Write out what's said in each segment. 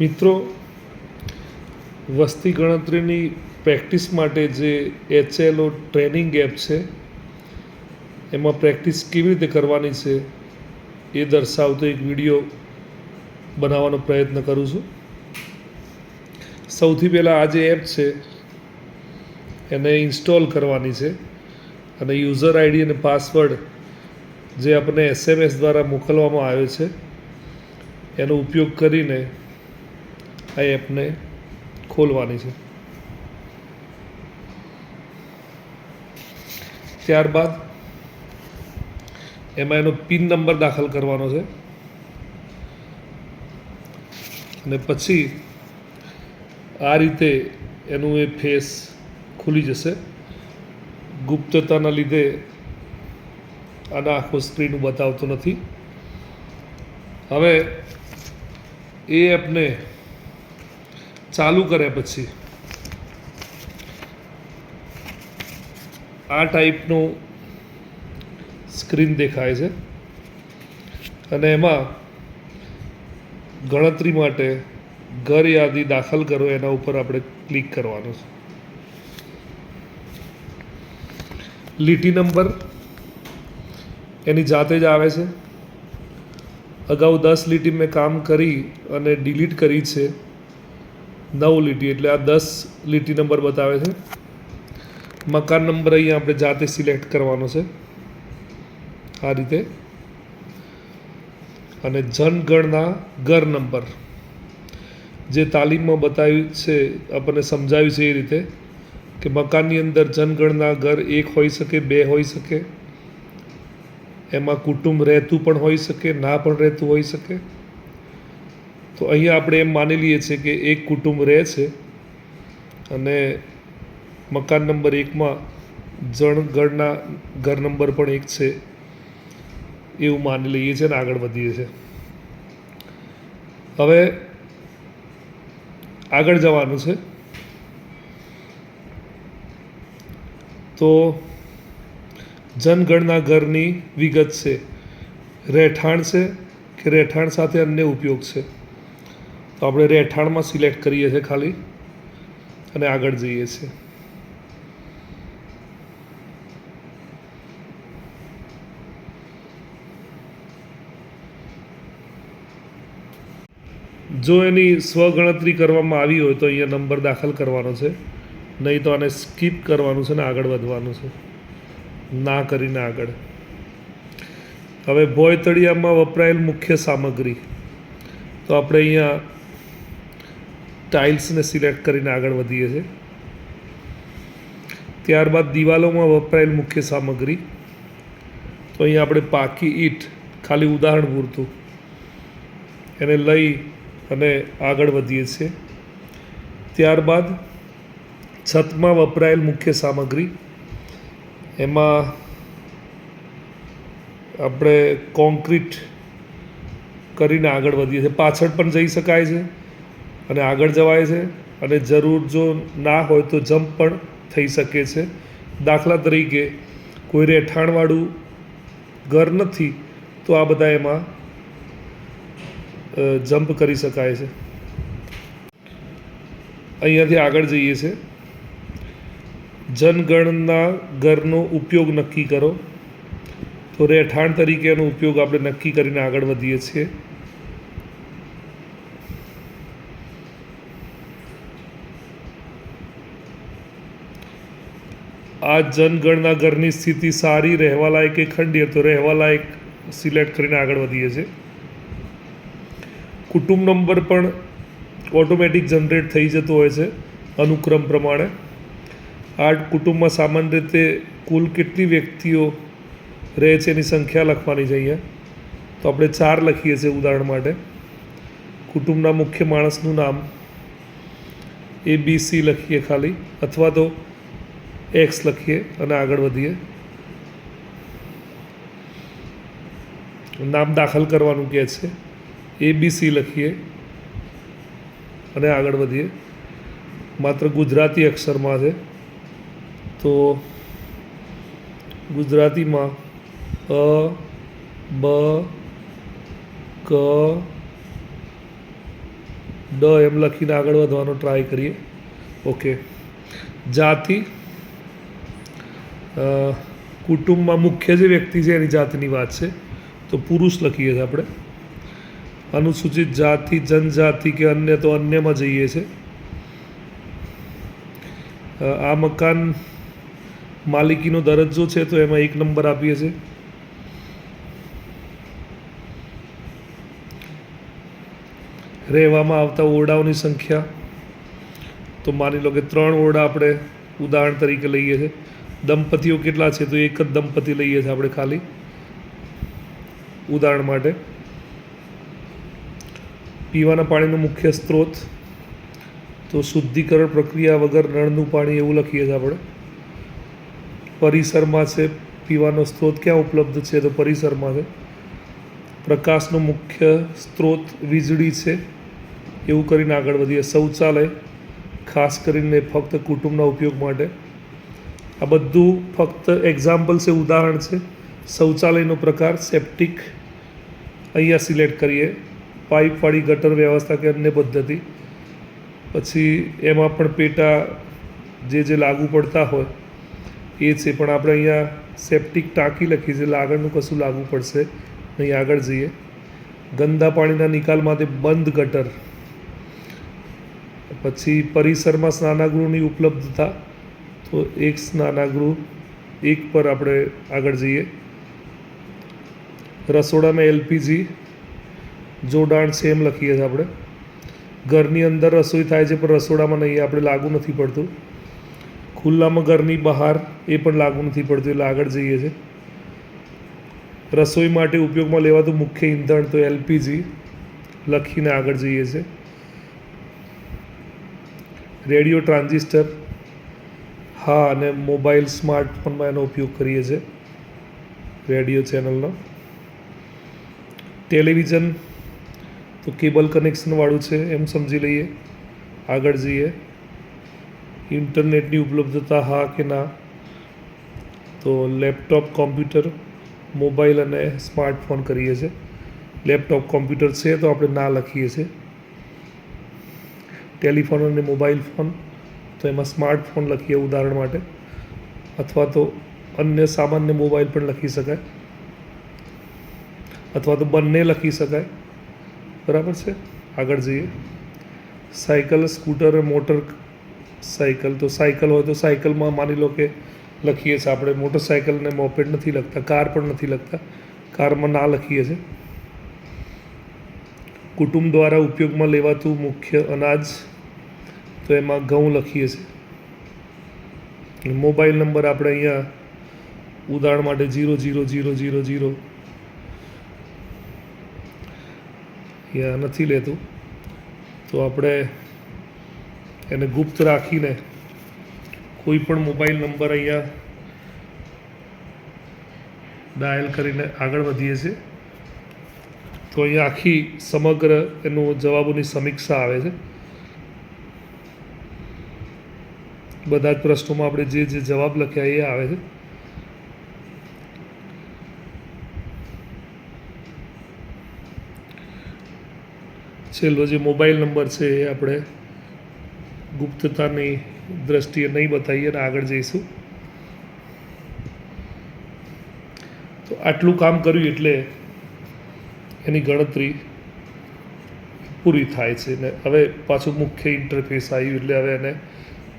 મિત્રો, વસ્તી ગણતરીની પ્રેક્ટિસ માટે જે HLO ટ્રેનિંગ એપ છે એમાં પ્રેક્ટિસ કેવી રીતે કરવાની છે એ દર્શાવતો એક વિડીયો બનાવવાનો પ્રયત્ન કરું છું. સૌથી પહેલાં આ જે એપ છે એને ઇન્સ્ટોલ કરવાની છે અને યુઝર આઈડી અને પાસવર્ડ જે આપણને SMS દ્વારા મોકલવામાં આવે છે એનો ઉપયોગ કરીને આ એપને ખોલવાની છે. ત્યારબાદ એમાં એનો પિન નંબર દાખલ કરવાનો છે અને પછી આ રીતે એનું એ ફેસ ખુલી જશે. ગુપ્તતાના લીધે આના આખો સ્ક્રીન બતાવતો નથી. હવે એ એપને ચાલુ કર્યા પછી આ ટાઈપનું સ્ક્રીન દેખાય છે અને એમાં ગણતરી માટે ઘર યાદી દાખલ કરો એના ઉપર આપણે ક્લિક કરવાનું છે. લીટી નંબર એની જાતે જ આવે છે. અગાઉ 10 લીટી મેં કામ કરી અને ડિલીટ કરી છે 9 લીટી, એટલે આ 10 લીટી નંબર બતાવે છે. મકાન નંબર અહીંયા આપણે જાતે સિલેક્ટ કરવાનો છે આ રીતે. અને જનગણના ઘર નંબર જે તાલીમમાં બતાવ્યું છે, આપણને સમજાવ્યું છે એ રીતે કે મકાનની અંદર જનગણના ઘર 1 હોઈ શકે, 2 હોઈ શકે, એમાં કુટુંબ રહેતું પણ હોઈ શકે, ના પણ રહેતું હોઈ શકે. તો અહીંયા આપણે એમ માની લઈએ છીએ કે એક કુટુંબ રહે છે અને મકાન નંબર 1માં જનગણના ઘર નંબર પણ 1 છે એવું માની લઈએ છીએ અને આગળ વધીએ છીએ. હવે આગળ જવાનું છે તો જનગણના ઘરની વિગત છે, રહેઠાણ છે કે રહેઠાણ સાથે અન્ય ઉપયોગ છે. તો આપણે રહેઠાણમાં સિલેક્ટ કરીએ છીએ ખાલી અને આગળ જઈએ છીએ. જો એની સ્વગણતરી કરવામાં આવી હોય તો અહીંયા નંબર દાખલ કરવાનો છે, નહીં તો આને સ્કીપ કરવાનું છે ને આગળ વધવાનું છે, ના કરીને આગળ. હવે ભોયતળિયામાં વપરાયેલ મુખ્ય સામગ્રી, તો આપણે અહીંયા ટાઇલ્સને સિલેક્ટ કરીને આગળ વધીએ છીએ. ત્યારબાદ દિવાલોમાં વપરાયેલ મુખ્ય સામગ્રી, તો અહીંયા આપણે પાકી ઈંટ, ખાલી ઉદાહરણ પૂરતું એને લઈ અને આગળ વધીએ છીએ. ત્યારબાદ છતમાં વપરાયેલ મુખ્ય સામગ્રી, એમાં આપણે કોન્ક્રીટ કરીને આગળ વધીએ છીએ. પાછળ પણ જઈ શકાય છે અને આગળ જવાય છે અને જરૂર જો ના હોય તો જમ્પ પણ થઈ શકે છે. દાખલા તરીકે કોઈ રહેઠાણવાળું ઘર નથી તો આ બધા એમાં જમ્પ કરી શકાય છે. અહીંયાથી આગળ જઈએ છીએ. જનગણના ઘરનો ઉપયોગ નક્કી કરો, તો રહેઠાણ તરીકે એનો ઉપયોગ આપણે નક્કી કરીને આગળ વધીએ છીએ. આ જનગણના ઘરની સ્થિતિ સારી, રહેવાલાયક કે ખંડીય, તો રહેવાલાયક સિલેક્ટ કરીને આગળ વધીએ છીએ. કુટુંબ નંબર પણ ઓટોમેટિક જનરેટ થઈ જતો હોય છે અનુક્રમ પ્રમાણે. આ કુટુંબમાં સામાન્ય રીતે કુલ કેટલી વ્યક્તિઓ રહે છે એની સંખ્યા લખવાની છે અહીંયા. તો આપણે 4 લખીએ છીએ ઉદાહરણ માટે. કુટુંબના મુખ્ય માણસનું નામ ABC લખીએ ખાલી, અથવા તો X લખીએ અને આગળ વધીએ. નામ દાખલ કરવાનું કહે છે, ABC લખીએ અને આગળ વધીએ. માત્ર ગુજરાતી અક્ષરમાં છે તો ગુજરાતીમાં અ, બ, ક, ડ એમ લખીને આગળ વધવાનો ટ્રાય કરીએ. ઓકે. જાતિ, કુટુંબમાં મુખ્ય જે વ્યક્તિ છે એની જાતિની વાત છે તો પુરુષ લખીએ છીએ આપણે. અનુસૂચિત જાતિ, જનજાતિ કે અન્ય તો અન્યમાં જઈએ છે. આ મકાન માલિકીનો દરજ્જો છે તો એમાં 1 નંબર આપીએ છીએ. રહેવામાં આવતા ઓરડાઓની સંખ્યા તો માની લો કે 3 ઓરડા આપણે ઉદાહરણ તરીકે લઈએ છીએ. દંપતીઓ કેટલા છે તો 1 જ દંપતી લઈએ છીએ આપણે ખાલી ઉદાહરણ માટે. પીવાના પાણીનો મુખ્ય સ્ત્રોત તો શુદ્ધિકરણ પ્રક્રિયા વગર નળનું પાણી એવું લખીએ છીએ આપણે. પરિસરમાં છે પીવાનો સ્ત્રોત ક્યાં ઉપલબ્ધ છે તો પરિસરમાં છે. પ્રકાશનો મુખ્ય સ્ત્રોત વીજળી છે એવું કરીને આગળ વધીએ. શૌચાલય ખાસ કરીને ફક્ત કુટુંબના ઉપયોગ માટે. આ બધું ફક્ત એક્ઝામ્પલ છે, ઉદાહરણ છે. શૌચાલયનો પ્રકાર સેપ્ટિક અહીંયા સિલેક્ટ કરીએ. પાઇપવાળી ગટર વ્યવસ્થા કે અન્ય પદ્ધતિ. પછી એમાં પણ પેટા જે લાગુ પડતા હોય એ છે, પણ આપણે અહીંયા સેપ્ટિક ટાંકી લખી છે એટલે આગળનું કશું લાગુ પડશે નહીં. આગળ જઈએ. ગંદા પાણીના નિકાલ માટે બંધ ગટર. પછી પરિસરમાં સ્નાનાગૃહની ઉપલબ્ધતા તો 1 સ્નાનાગૃહ 1 પર આપણે આગળ જઈએ. રસોડામાં એલપીજી જોડાણ સેમ લખીએ છીએ આપણે. ઘરની અંદર રસોઈ થાય છે પણ રસોડામાં નહીં, આપણે લાગુ નથી પડતું. ખુલ્લામાં ઘરની બહાર એ પણ લાગુ નથી પડતું એટલે આગળ જઈએ છીએ. રસોઈ માટે ઉપયોગમાં લેવાતું મુખ્ય ઈંધણ તો એલપીજી લખીને આગળ જઈએ છીએ. રેડિયો ટ્રાન્ઝિસ્ટર, હા, અને મોબાઈલ સ્માર્ટફોનમાં એનો ઉપયોગ કરીએ છીએ રેડિયો ચેનલનો. ટેલિવિઝન તો કેબલ કનેક્શનવાળું છે એમ સમજી લઈએ. આગળ જઈએ. ઇન્ટરનેટની ઉપલબ્ધતા હા કે ના તો લેપટોપ, કોમ્પ્યુટર, મોબાઈલ અને સ્માર્ટફોન કરીએ છીએ. લેપટોપ કોમ્પ્યુટર છે તો આપણે ના લખીએ છીએ. ટેલિફોન અને મોબાઈલ ફોન તો એમાં સ્માર્ટફોન લખીએ ઉદાહરણ માટે, અથવા તો અન્ય સામાન્ય મોબાઈલ પણ લખી શકાય, અથવા તો બંને લખી શકાય. બરાબર છે. આગળ જઈએ. સાયકલ, સ્કૂટર, મોટર સાયકલ તો સાયકલ હોય તો સાયકલમાં માની લો કે લખીએ છીએ આપણે. મોટરસાયકલને મોપેડ નથી લખતા, કાર પણ નથી લખતા, કારમાં ના લખીએ છીએ. કુટુંબ દ્વારા ઉપયોગમાં લેવાતું મુખ્ય અનાજ તો એમાં ઘઉં લખીએ છીએ. મોબાઈલ નંબર આપણે અહીંયા ઉદાહરણ માટે 00000 અહીંયા નથી લેતું તો આપણે એને ગુપ્ત રાખીને કોઈ પણ મોબાઈલ નંબર અહીંયા ડાયલ કરીને આગળ વધીએ છીએ તો અહીંયા આખી સમગ્ર એનું જવાબોની સમીક્ષા આવે છે. બધા જ પ્રશ્નોમાં આપણે જે જવાબ લખ્યા એ આવે છે. છેલ્લો જે મોબાઈલ નંબર છે એ આપણે ગુપ્તતાની દ્રષ્ટિએ નહીં બતાવીએ અને આગળ જઈશું. તો આટલું કામ કર્યું એટલે એની ગણતરી પૂરી થાય છે ને હવે પાછું મુખ્ય ઇન્ટરફેસ આવ્યું એટલે હવે એને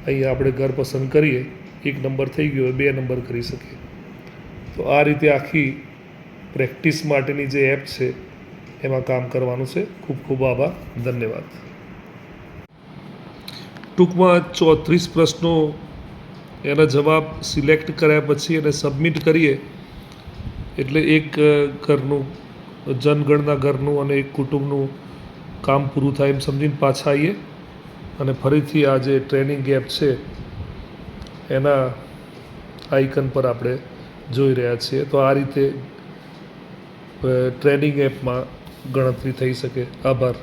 અહીંયા આપણે ઘર પસંદ કરીએ. 1 નંબર થઈ ગયો, 2 નંબર કરી શકીએ. તો આ રીતે આખી પ્રેક્ટિસ માટેની જે એપ છે એમાં કામ કરવાનું છે. ખૂબ ખૂબ આભાર. ધન્યવાદ. ટૂંકમાં 34 પ્રશ્નો એના જવાબ સિલેક્ટ કર્યા પછી એને સબમિટ કરીએ એટલે એક ઘરનું જનગણના ઘરનું અને એક કુટુંબનું કામ પૂરું થાય એમ સમજીને પાછા આવીએ અને ફરીથી આ જે ટ્રેનિંગ એપ છે એના આઇકન પર આપણે જોઈ રહ્યા છીએ. તો આ રીતે ટ્રેનિંગ એપમાં ગણતરી થઈ શકે. આભાર.